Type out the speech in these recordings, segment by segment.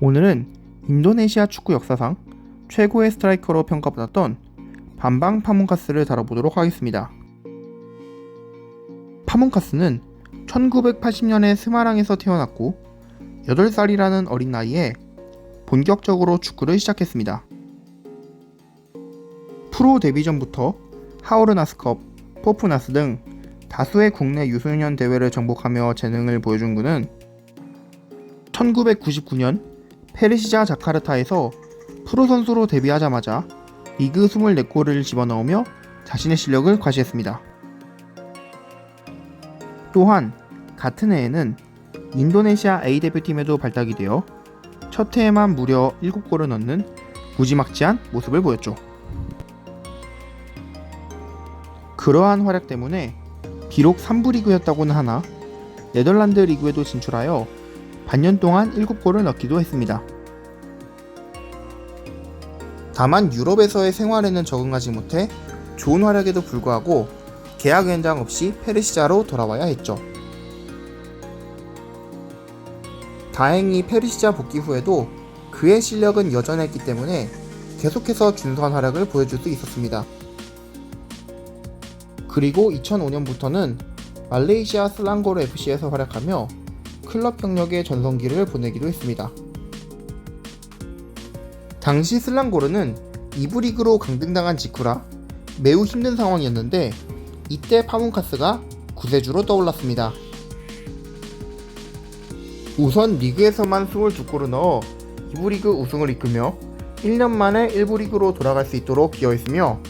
오늘은 인도네시아 축구 역사상 최고의 스트라이커로 평가받았던 반방 파문카스를 다뤄보도록 하겠습니다. 파문카스는 1980년에 스마랑에서 태어났고 8살이라는 어린 나이에 본격적으로 축구를 시작했습니다. 프로 데뷔 전부터 하오르나스컵, 포프나스 등 다수의 국내 유소년 대회를 정복하며 재능을 보여준 그는 1999년 페르시자 자카르타에서 프로 선수로 데뷔하자마자 리그 24골을 집어넣으며 자신의 실력을 과시했습니다. 또한 같은 해에는 인도네시아 A 대표팀에도 발탁이 되어 첫 해에만 무려 7골을 넣는 무지막지한 모습을 보였죠. 그러한 활약 때문에 비록 3부 리그였다고는 하나 네덜란드 리그에도 진출하여 반년 동안 7골을 넣기도 했습니다. 다만 유럽에서의 생활에는 적응하지 못해 좋은 활약에도 불구하고 계약 연장 없이 페르시자로 돌아와야 했죠. 다행히 페르시자 복귀 후에도 그의 실력은 여전했기 때문에 계속해서 준수한 활약을 보여줄 수 있었습니다. 그리고 2005년부터는 말레이시아 슬랑고르 FC에서 활약하며 클럽 경력의 전성기를 보내기도 했습니다. 당시 슬랑고르는 2부 리그로 강등당한 직후라 매우 힘든 상황이었는데 이때 파문카스가 구세주로 떠올랐습니다. 우선 리그에서만 22골을 넣어 2부 리그 우승을 이끌며 1년 만에 1부 리그로 돌아갈 수 있도록 기여했으며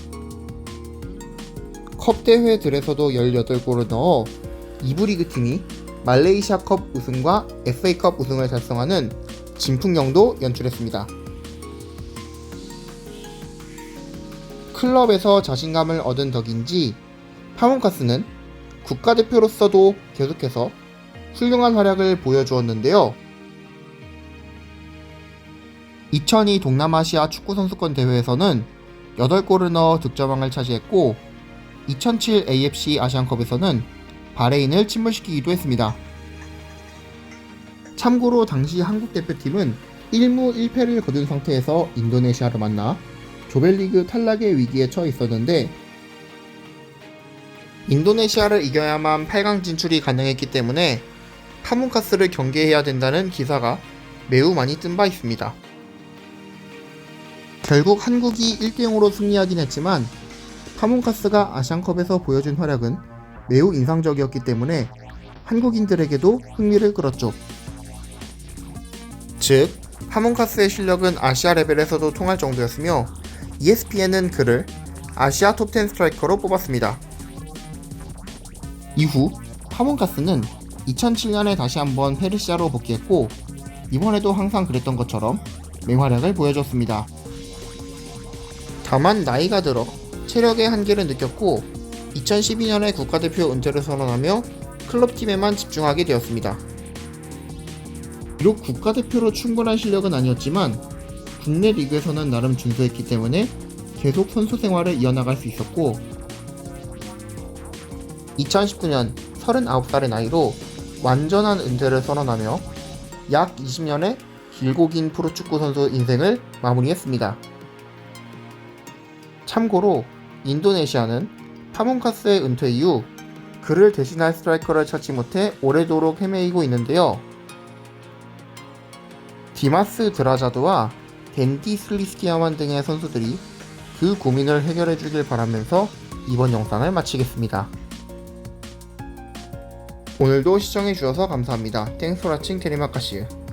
컵 대회들에서도 18골을 넣어 2부 리그 팀이 말레이시아컵 우승과 FA컵 우승을 달성하는 진풍경도 연출했습니다. 클럽에서 자신감을 얻은 덕인지 파문카스는 국가대표로서도 계속해서 훌륭한 활약을 보여주었는데요. 2002 동남아시아 축구선수권 대회에서는 8골을 넣어 득점왕을 차지했고 2007 AFC 아시안컵에서는 바레인을 침몰시키기도 했습니다. 참고로 당시 한국 대표팀은 1무 1패를 거둔 상태에서 인도네시아를 만나 조별리그 탈락의 위기에 처해 있었는데 인도네시아를 이겨야만 8강 진출이 가능했기 때문에 파문카스를 경계해야 된다는 기사가 매우 많이 뜬 바 있습니다. 결국 한국이 1대0으로 승리하긴 했지만 파문카스가 아시안컵에서 보여준 활약은 매우 인상적이었기 때문에 한국인들에게도 흥미를 끌었죠. 즉, 파문카스의 실력은 아시아 레벨에서도 통할 정도였으며 ESPN은 그를 아시아 톱10 스트라이커로 뽑았습니다. 이후 파문카스는 2007년에 다시 한번 페르시아로 복귀했고 이번에도 항상 그랬던 것처럼 맹활약을 보여줬습니다. 다만 나이가 들어 체력의 한계를 느꼈고 2012년에 국가대표 은퇴를 선언하며 클럽팀에만 집중하게 되었습니다. 비록 국가대표로 충분한 실력은 아니었지만 국내 리그에서는 나름 준수했기 때문에 계속 선수 생활을 이어나갈 수 있었고 2019년 39살의 나이로 완전한 은퇴를 선언하며 약 20년의 길고 긴 프로축구 선수 인생을 마무리했습니다. 참고로 인도네시아는 파문카스의 은퇴 이후 그를 대신할 스트라이커를 찾지 못해 오래도록 헤매이고 있는데요. 디마스 드라자드와 덴디 슬리스키아만 등의 선수들이 그 고민을 해결해 주길 바라면서 이번 영상을 마치겠습니다. 오늘도 시청해 주셔서 감사합니다. 땡스 포 와칭 테리마카시.